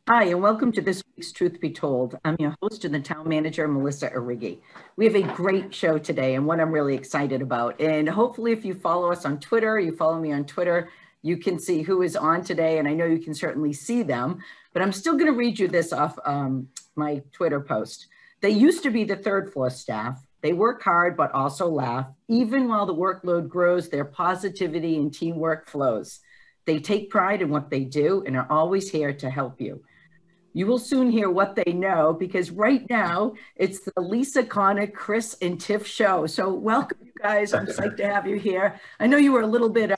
Hi, and welcome to this week's Truth Be Told. I'm your host and the town manager, Melissa Arrighi. We have a great show today and one I'm really excited about. And hopefully if you follow us on Twitter, you follow me on Twitter, you can see who is on today, and I know you can certainly see them, but I'm still going to read you this off my Twitter post. They used to be the third floor staff. They work hard, but also laugh. Even while the workload grows, their positivity and teamwork flows. They take pride in what they do and are always here to help you. You will soon hear what they know, because right now it's the Lisa, Connor, Chris, and Tiff show. So welcome, you guys. I'm psyched to have you here. I know you were a little bit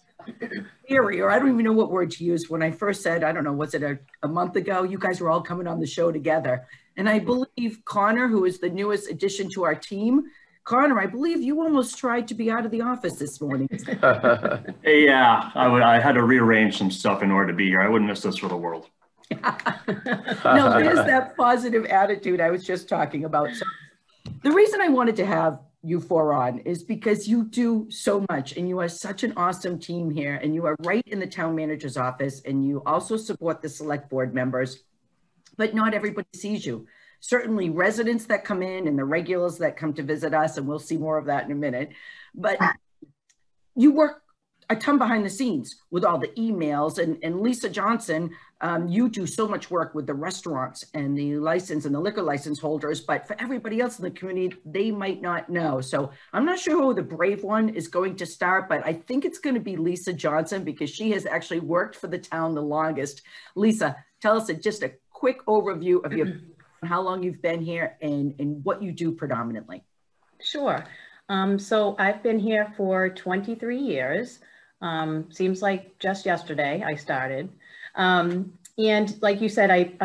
eerie, or I don't even know what word to use when I first said, I don't know, was it a month ago? You guys were all coming on the show together. And I believe Connor, who is the newest addition to our team, Connor, I believe you almost tried to be out of the office this morning. Yeah, I had to rearrange some stuff in order to be here. I wouldn't miss this for the world. No, there's that positive attitude I was just talking about. So the reason I wanted to have you four on is because you do so much and you are such an awesome team here, and you are right in the town manager's office, and you also support the select board members, but not everybody sees you. Certainly residents that come in and the regulars that come to visit us, and we'll see more of that in a minute, but you work a ton behind the scenes with all the emails, and Lisa Johnson, you do so much work with the restaurants and the license and the liquor license holders, but for everybody else in the community, they might not know. So I'm not sure who the brave one is going to start, but I think it's going to be Lisa Johnson, because she has actually worked for the town the longest. Lisa, tell us just a quick overview of your, how long you've been here and what you do predominantly. Sure. So I've been here for 23 years. Seems like just yesterday I started. And like you said,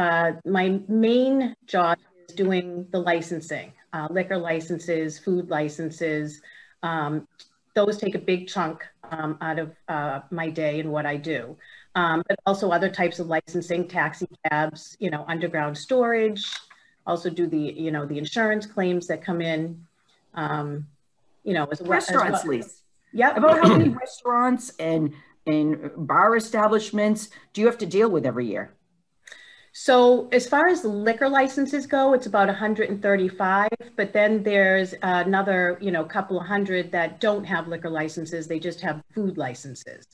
my main job is doing the licensing, liquor licenses, food licenses. Those take a big chunk out of my day and what I do. But also other types of licensing, taxi cabs, underground storage, also do the, the insurance claims that come in, as well. Restaurants, Lisa. Yeah. About how many restaurants and bar establishments do you have to deal with every year? So as far as the liquor licenses go, it's about 135, but then there's another, couple of hundred that don't have liquor licenses. They just have food licenses.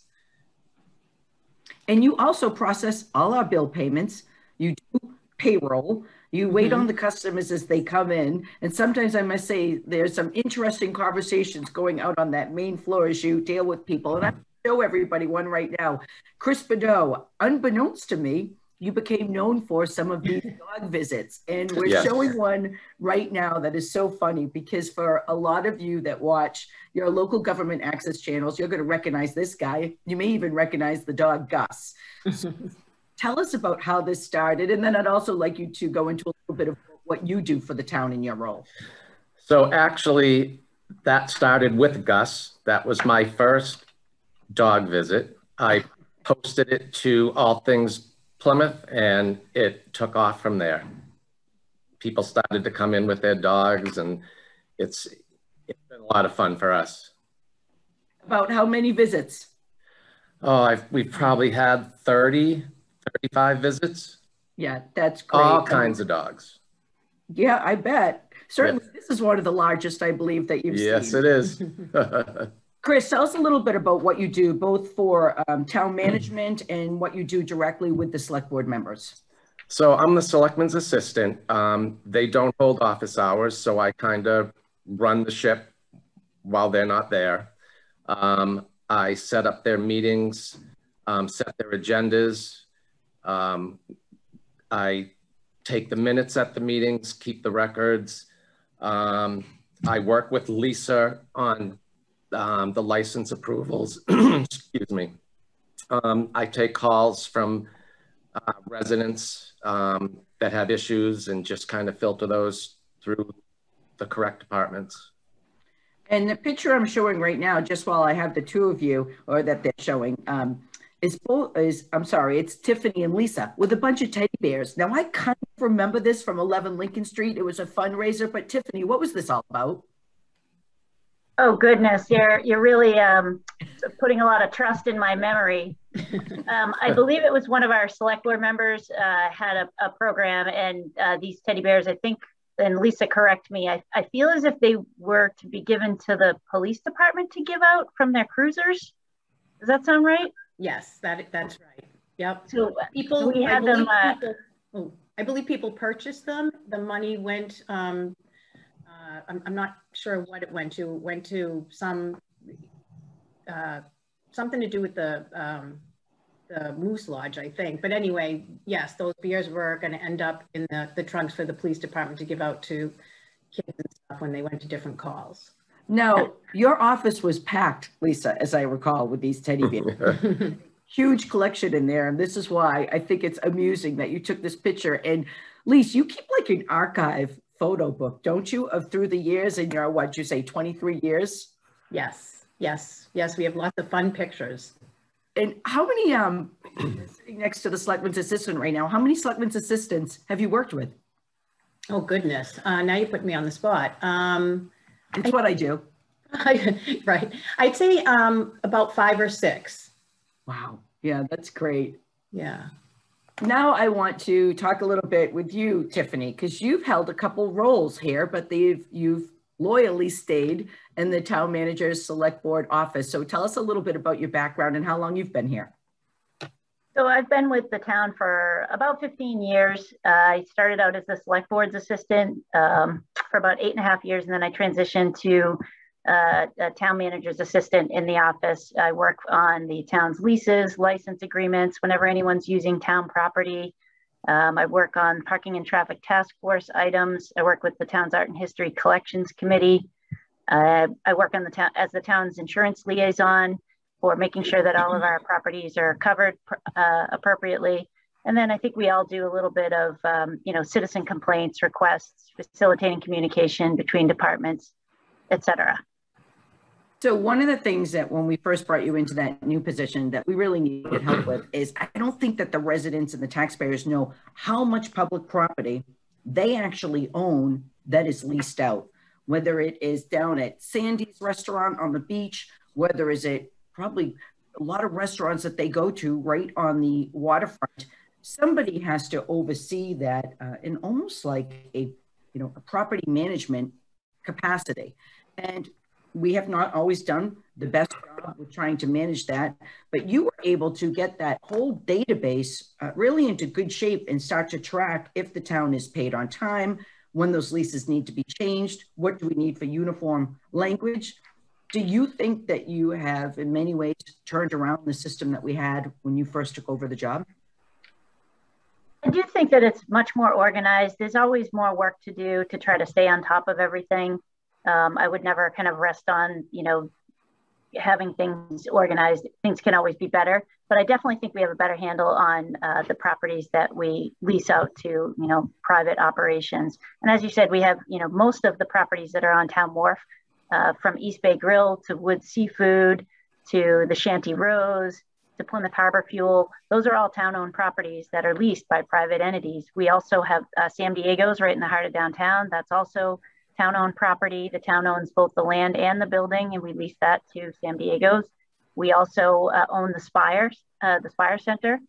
And you also process all our bill payments. You do payroll. You wait on the customers as they come in. And sometimes I must say there's some interesting conversations going out on that main floor as you deal with people. And I show everybody one right now. Chris Badot, unbeknownst to me, you became known for some of these dog visits. And we're showing one right now that is so funny, because for a lot of you that watch your local government access channels, you're going to recognize this guy. You may even recognize the dog Gus. So tell us about how this started. And then I'd also like you to go into a little bit of what you do for the town in your role. So actually that started with Gus. That was my first dog visit. I posted it to All Things Plymouth, and it took off from there. People started to come in with their dogs, and it's been a lot of fun for us. About how many visits? Oh, we've probably had 30, 35 visits. Yeah, that's great. All kinds of dogs. Yeah, I bet. Certainly, this is one of the largest, I believe, that you've seen. Yes, it is. Chris, tell us a little bit about what you do, both for town management and what you do directly with the select board members. So I'm the selectman's assistant. They don't hold office hours, so I kind of run the ship while they're not there. I set up their meetings, set their agendas. I take the minutes at the meetings, keep the records. I work with Lisa on the license approvals. Excuse me. I take calls from residents that have issues and just kind of filter those through the correct departments. And the picture I'm showing right now, just while I have the two of you, or that they're showing, it's Tiffany and Lisa with a bunch of teddy bears. Now I kind of remember this from 11 Lincoln Street. It was a fundraiser, but Tiffany, what was this all about? Oh goodness, you're really putting a lot of trust in my memory. I believe it was one of our select board members had a program, and these teddy bears, I think, and Lisa, correct me, I feel as if they were to be given to the police department to give out from their cruisers. Does that sound right? Yes, that's right. Yep. So people, we had them. I believe people purchased them. The money went. I'm not sure what it went to. It went to some something to do with the Moose Lodge, I think. But anyway, yes, those beers were going to end up in the trunks for the police department to give out to kids and stuff when they went to different calls. Now, your office was packed, Lisa, as I recall, with these teddy bears. Huge collection in there. And this is why I think it's amusing that you took this picture. And Lisa, you keep like an archive photo book, don't you, of through the years and your, what'd you say, 23 years? Yes, yes, yes. We have lots of fun pictures. And how many, sitting next to the selectman's assistant right now, how many selectman's assistants have you worked with? Oh, goodness. Now you put me on the spot. It's what I do. Right. I'd say about 5 or 6. Wow. Yeah, that's great. Yeah. Now I want to talk a little bit with you, Tiffany, because you've held a couple roles here, but you've loyally stayed in the town manager's select board office. So tell us a little bit about your background and how long you've been here. So I've been with the town for about 15 years. I started out as the select board's assistant for about 8.5 years, and then I transitioned to a town manager's assistant in the office. I work on the town's leases, license agreements, whenever anyone's using town property. I work on parking and traffic task force items. I work with the town's art and history collections committee. I work on the town as the town's insurance liaison for making sure that all of our properties are covered appropriately. And then I think we all do a little bit of, citizen complaints, requests, facilitating communication between departments, et cetera. So one of the things that when we first brought you into that new position that we really needed help with is I don't think that the residents and the taxpayers know how much public property they actually own that is leased out, whether it is down at Sandy's restaurant on the beach, whether is it probably a lot of restaurants that they go to right on the waterfront. Somebody has to oversee that in almost like a property management capacity. And we have not always done the best job with trying to manage that, but you were able to get that whole database really into good shape and start to track if the town is paid on time, when those leases need to be changed, what do we need for uniform language. Do you think that you have in many ways turned around the system that we had when you first took over the job? I do think that it's much more organized. There's always more work to do to try to stay on top of everything. I would never kind of rest on, having things organized. Things can always be better, but I definitely think we have a better handle on the properties that we lease out to, private operations. And as you said, we have, most of the properties that are on Town Wharf, from East Bay Grill to Wood Seafood to the Shanty Rose to Plymouth Harbor Fuel. Those are all town-owned properties that are leased by private entities. We also have Sam Diego's right in the heart of downtown. That's also town-owned property. The town owns both the land and the building, and we lease that to Sam Diego's. We also own the Spire Center.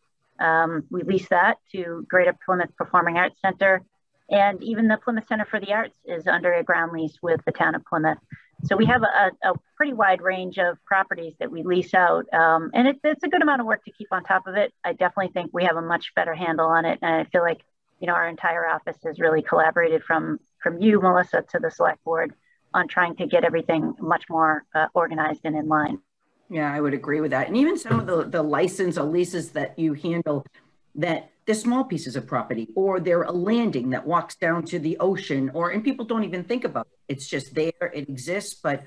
We lease that to Greater Plymouth Performing Arts Center. And even the Plymouth Center for the Arts is under a ground lease with the town of Plymouth. So we have a pretty wide range of properties that we lease out. And it's a good amount of work to keep on top of it. I definitely think we have a much better handle on it. And I feel like, our entire office has really collaborated from you, Melissa, to the select board on trying to get everything much more organized and in line. Yeah, I would agree with that. And even some of the license or leases that you handle, that they're small pieces of property, or they're a landing that walks down to the ocean, and people don't even think about it. It's just there, it exists, but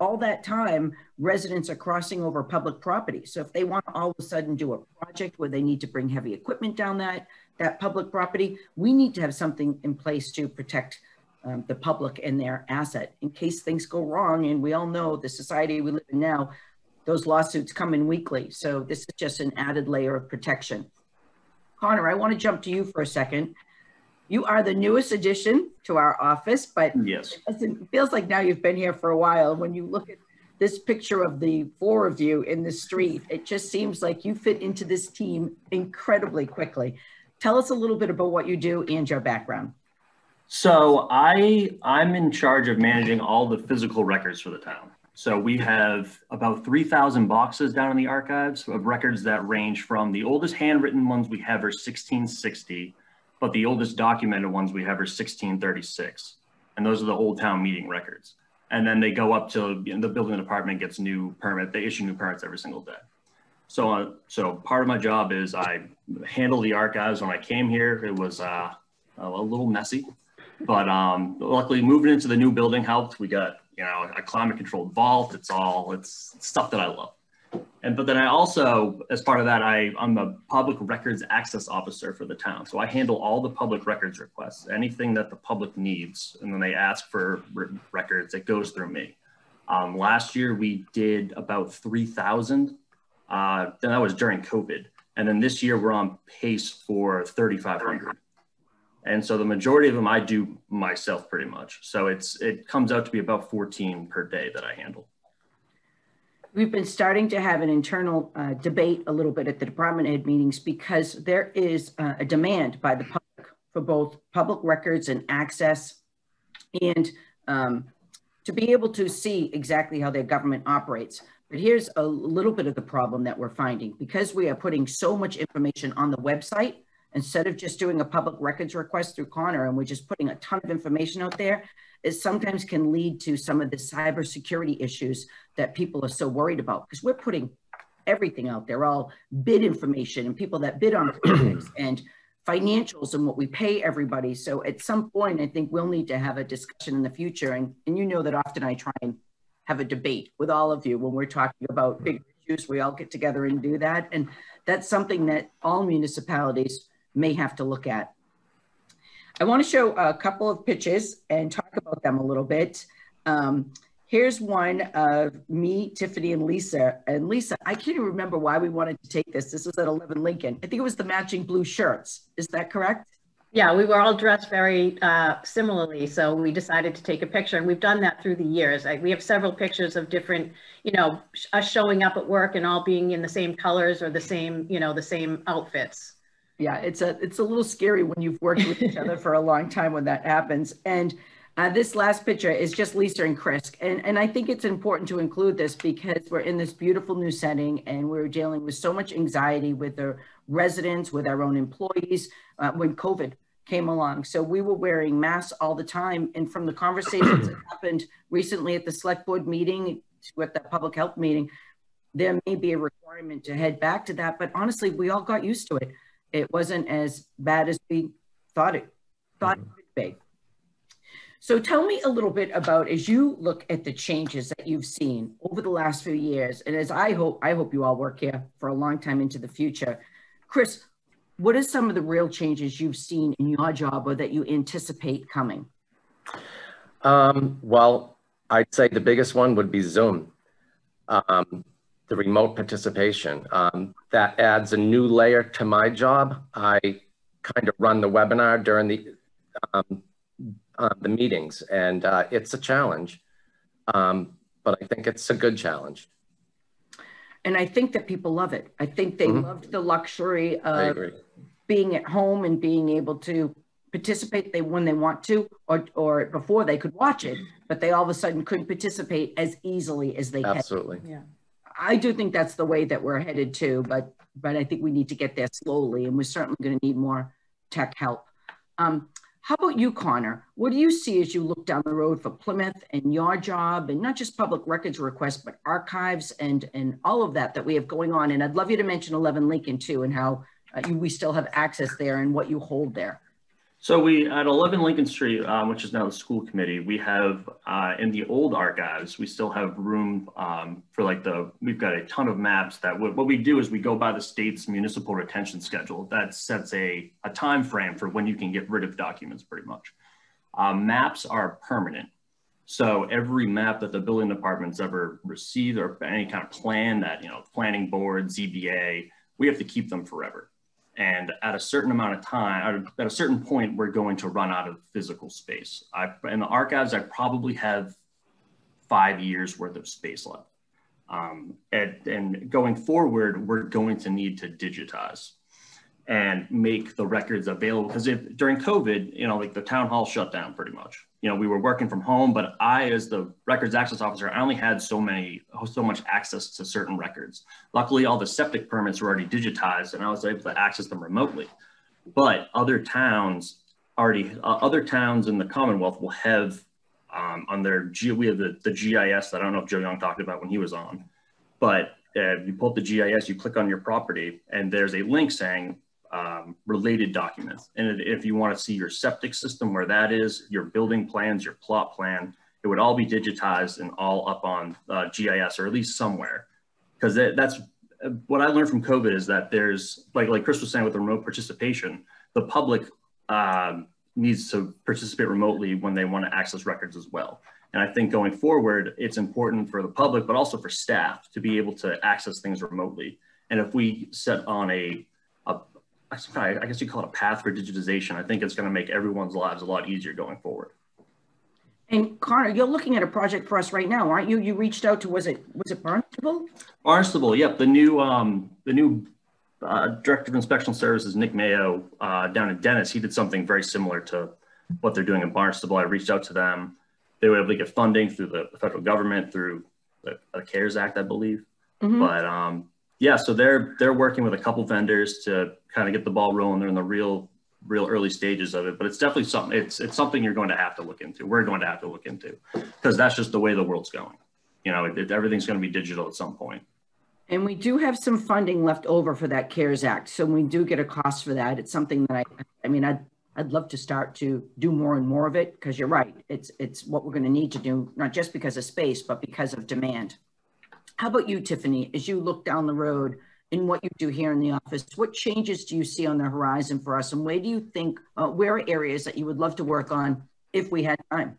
all that time, residents are crossing over public property. So if they want to all of a sudden do a project where they need to bring heavy equipment down that public property, we need to have something in place to protect the public and their asset in case things go wrong. And we all know the society we live in now, those lawsuits come in weekly. So this is just an added layer of protection. Connor, I want to jump to you for a second. You are the newest addition to our office, but yes, it feels like now you've been here for a while. When you look at this picture of the four of you in the street, it just seems like you fit into this team incredibly quickly. Tell us a little bit about what you do and your background. So I'm in charge of managing all the physical records for the town. So we have about 3,000 boxes down in the archives of records that range from the oldest handwritten ones we have are 1660, but the oldest documented ones we have are 1636. And those are the old town meeting records. And then they go up to, you know, the building department gets new permit. They issue new permits every single day. So part of my job is I handle the archives. When I came here, it was a little messy, but luckily moving into the new building helped. We got, you know, a climate controlled vault. It's stuff that I love. But then I also, as part of that, I'm the public records access officer for the town. So I handle all the public records requests, anything that the public needs. And when they ask for records, it goes through me. Last year we did about 3,000. Then that was during COVID. And then this year we're on pace for 3,500. And so the majority of them I do myself pretty much. So it comes out to be about 14 per day that I handle. We've been starting to have an internal debate a little bit at the department head meetings because there is a demand by the public for both public records and access, and to be able to see exactly how their government operates. But here's a little bit of the problem that we're finding. Because we are putting so much information on the website, instead of just doing a public records request through Connor, and we're just putting a ton of information out there, it sometimes can lead to some of the cybersecurity issues that people are so worried about, because we're putting everything out there, all bid information and people that bid on projects and financials and what we pay everybody. So at some point, I think we'll need to have a discussion in the future. And you know that often I try and have a debate with all of you when we're talking about big issues. We all get together and do that. And that's something that all municipalities may have to look at. I want to show a couple of pictures and talk about them a little bit. Here's one of me, Tiffany, and Lisa. And Lisa, I can't even remember why we wanted to take this. This was at 11 Lincoln. I think it was the matching blue shirts. Is that correct? Yeah, we were all dressed very similarly, so we decided to take a picture, and we've done that through the years. We have several pictures of different, you know, us showing up at work and all being in the same colors or the same, you know, the same outfits. Yeah, it's a little scary when you've worked with each other for a long time when that happens. And this last picture is just Lisa and Chris. And I think it's important to include this because we're in this beautiful new setting and we're dealing with so much anxiety with the residents, with our own employees when COVID came along. So we were wearing masks all the time. And from the conversations that happened recently at the select board meeting, with the public health meeting, there may be a requirement to head back to that. But honestly, we all got used to it. It wasn't as bad as we thought it would be. So tell me a little bit about, as you look at the changes that you've seen over the last few years, and as I hope you all work here for a long time into the future. Chris, what are some of the real changes you've seen in your job or that you anticipate coming? Well, I'd say the biggest one would be Zoom. The remote participation. That adds a new layer to my job. I kind of run the webinar during the meetings, and it's a challenge, but I think it's a good challenge. And I think that people love it. I think they loved the luxury of being at home and being able to participate when they want to, or before they could watch it, but they all of a sudden couldn't participate as easily as they can. Absolutely. Yeah. I do think that's the way that we're headed to, but I think we need to get there slowly, and we're certainly going to need more tech help. How about you, Connor? What do you see as you look down the road for Plymouth and your job, and not just public records requests, but archives and all of that we have going on? And I'd love you to mention 11 Lincoln too, and how we still have access there and what you hold there. So we, at 11 Lincoln Street, which is now the school committee, we have, in the old archives, we still have room for we've got a ton of maps that what we do is we go by the state's municipal retention schedule. That sets a time frame for when you can get rid of documents pretty much. Maps are permanent. So every map that the building department's ever received or any kind of plan that, you know, planning board, ZBA, we have to keep them forever. And at a certain amount of time, at a certain point, we're going to run out of physical space. In the archives, I probably have 5 years worth of space left. And going forward, we're going to need to digitize and make the records available. Because if during COVID, you know, like the town hall shut down pretty much. You know, we were working from home, but I, as the records access officer, I only had so much access to certain records. Luckily, all the septic permits were already digitized and I was able to access them remotely. But other towns other towns in the Commonwealth will have on their, we have the GIS that I don't know if Joe Young talked about when he was on, but you pull up the GIS, you click on your property and there's a link saying related documents. And if you want to see your septic system, where that is, your building plans, your plot plan, it would all be digitized and all up on GIS or at least somewhere. Because that's what I learned from COVID is that there's, like Chris was saying with the remote participation, the public needs to participate remotely when they want to access records as well. And I think going forward, it's important for the public, but also for staff to be able to access things remotely. And if we set on I guess you call it a path for digitization, I think it's going to make everyone's lives a lot easier going forward. And Connor, you're looking at a project for us right now, aren't you? You reached out to, was it Barnstable? Barnstable, yep. The new Director of Inspection Services, Nick Mayo, down in Dennis, he did something very similar to what they're doing in Barnstable. I reached out to them. They were able to get funding through the federal government, through the CARES Act, I believe. Mm-hmm. But yeah, so they're working with a couple vendors to kind of get the ball rolling. They're in the real early stages of it, but it's definitely something, it's something you're going to have to look into. We're going to have to look into, because that's just the way the world's going. You know, everything's going to be digital at some point. And we do have some funding left over for that CARES Act. So we do get a cost for that. It's something that I'd love to start to do more and more of it, because you're right. It's what we're going to need to do, not just because of space, but because of demand. How about you, Tiffany, as you look down the road in what you do here in the office, what changes do you see on the horizon for us? And where do you think, where are areas that you would love to work on if we had time?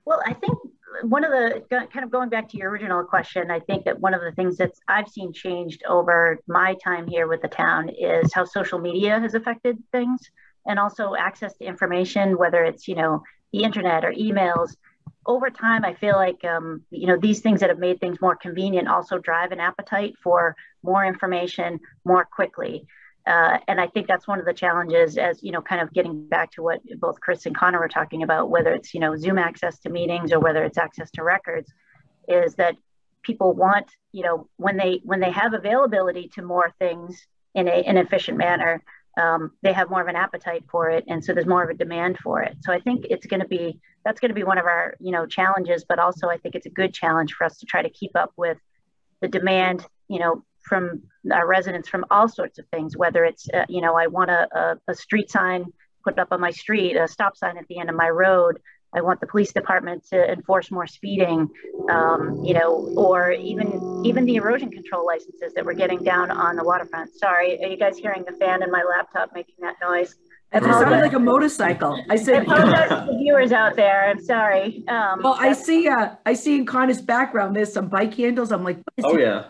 Well, I think one of the, kind of going back to your original question, I think that one of the things that I've seen changed over my time here with the town is how social media has affected things, and also access to information, whether it's, you know, the internet or emails. Over time, I feel like, you know, these things that have made things more convenient also drive an appetite for more information more quickly. And I think that's one of the challenges, as, you know, kind of getting back to what both Chris and Connor were talking about, whether it's, you know, Zoom access to meetings or whether it's access to records, is that people want, you know, when they have availability to more things in an efficient manner, they have more of an appetite for it. And so there's more of a demand for it. So I think that's going to be one of our, you know, challenges, but also I think it's a good challenge for us to try to keep up with the demand, you know, from our residents from all sorts of things, whether it's, you know, I want a street sign put up on my street, a stop sign at the end of my road. I want the police department to enforce more speeding, you know, or even the erosion control licenses that we're getting down on the waterfront. Sorry, are you guys hearing the fan in my laptop making that noise? It sounded like a motorcycle. I apologize to the viewers out there. I'm sorry. Well, I see in Connor's background there's some bike handles. I'm like, oh yeah.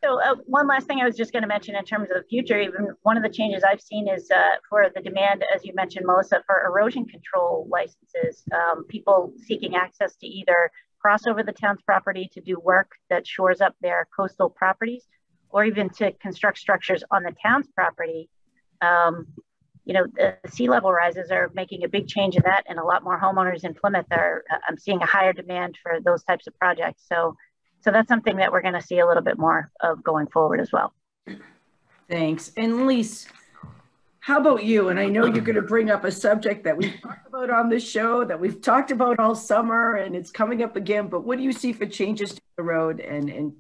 So one last thing I was just going to mention in terms of the future, even one of the changes I've seen is for the demand, as you mentioned, Melissa, for erosion control licenses, people seeking access to either cross over the town's property to do work that shores up their coastal properties, or even to construct structures on the town's property. You know, the sea level rises are making a big change in that, and a lot more homeowners in Plymouth I'm seeing a higher demand for those types of projects. So that's something that we're going to see a little bit more of going forward as well. Thanks. And Lise, how about you? And I know you're going to bring up a subject that we've talked about on this show, that we've talked about all summer, and it's coming up again. But what do you see for changes to the road? And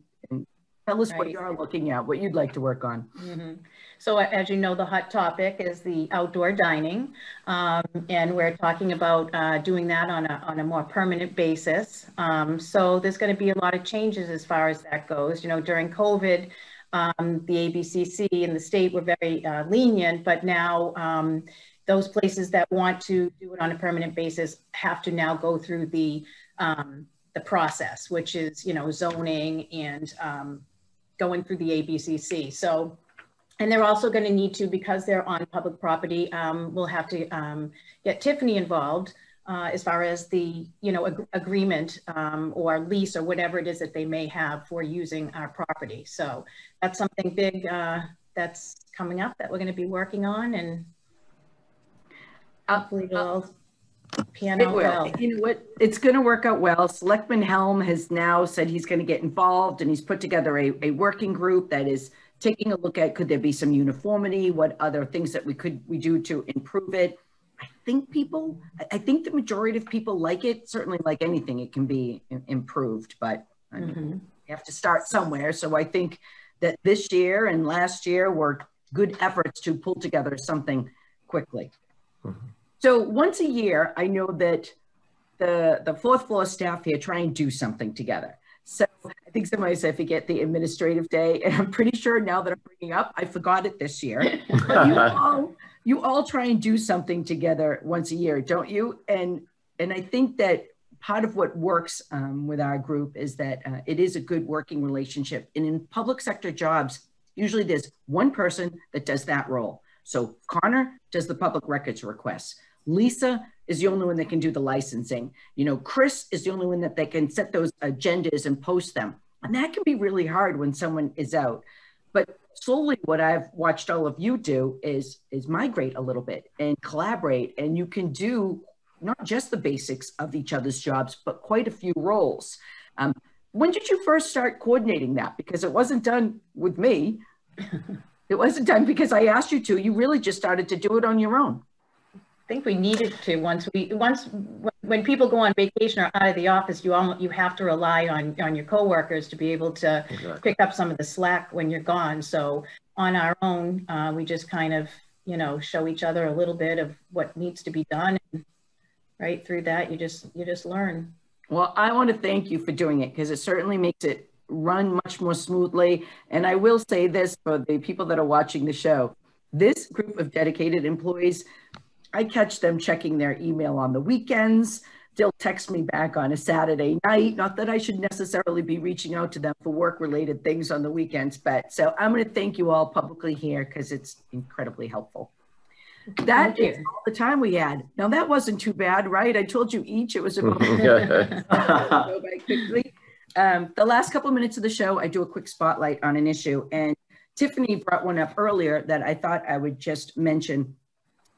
tell us what you're looking at, what you'd like to work on. Mm-hmm. So as you know, the hot topic is the outdoor dining. And we're talking about doing that on a more permanent basis. So there's going to be a lot of changes as far as that goes. You know, during COVID, the ABCC and the state were very lenient, but now those places that want to do it on a permanent basis have to now go through the process, which is, you know, zoning and going through the ABCC. So, and they're also going to need to, because they're on public property, we'll have to get Tiffany involved as far as the, agreement or lease or whatever it is that they may have for using our property. So that's something big that's coming up that we're going to be working on, and hopefully it'll all pan out well. You know what? It's going to work out well. Selectman Helm has now said he's going to get involved, and he's put together a working group that is taking a look at, could there be some uniformity? What other things that we do to improve it? I think the majority of people like it. Certainly, like anything, it can be improved, but I mean, you have to start somewhere. So I think that this year and last year were good efforts to pull together something quickly. So once a year, I know that the fourth floor staff here try and do something together. So I think somebody said forget the administrative day, and I'm pretty sure now that I'm bringing up, I forgot it this year. But you all try and do something together once a year, don't you? And I think that part of what works with our group is that it is a good working relationship. And in public sector jobs, usually there's one person that does that role. So Connor does the public records requests. Lisa is the only one that can do the licensing. Chris is the only one that can set those agendas and post them. And that can be really hard when someone is out. But slowly what I've watched all of you do is migrate a little bit and collaborate. And you can do not just the basics of each other's jobs, but quite a few roles. When did you first start coordinating that? Because it wasn't done with me. It wasn't done because I asked you to. You really just started to do it on your own. I think we needed to when people go on vacation or out of the office, you have to rely on your coworkers to be able to pick up some of the slack when you're gone. So on our own, we just kind of show each other a little bit of what needs to be done. And right through that, you just learn. Well, I want to thank you for doing it, because it certainly makes it run much more smoothly. And I will say this for the people that are watching the show: this group of dedicated employees, I catch them checking their email on the weekends. They'll text me back on a Saturday night. Not that I should necessarily be reaching out to them for work-related things on the weekends, but so I'm going to thank you all publicly here because it's incredibly helpful. That is all the time we had. Now that wasn't too bad, right? I told you each it was about go by quickly. The last couple of minutes of the show, I do a quick spotlight on an issue, and Tiffany brought one up earlier that I thought I would just mention.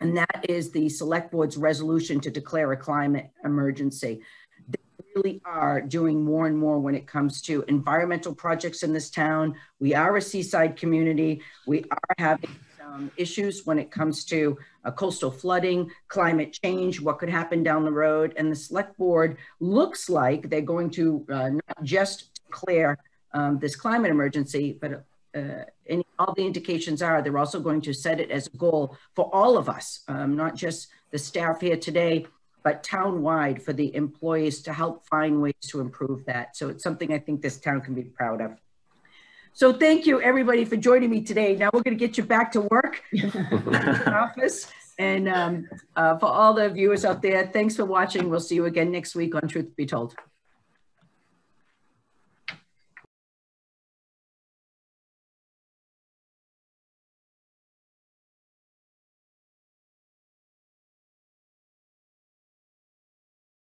And that is the select board's resolution to declare a climate emergency. They really are doing more and more when it comes to environmental projects in this town. We are a seaside community. We are having some issues when it comes to coastal flooding, climate change, what could happen down the road. And the select board looks like they're going to not just declare this climate emergency, but and all the indications are they're also going to set it as a goal for all of us, not just the staff here today, but town-wide for the employees to help find ways to improve that. So it's something I think this town can be proud of. So thank you, everybody, for joining me today. Now we're going to get you back to work in the office. And for all the viewers out there, thanks for watching. We'll see you again next week on Truth Be Told.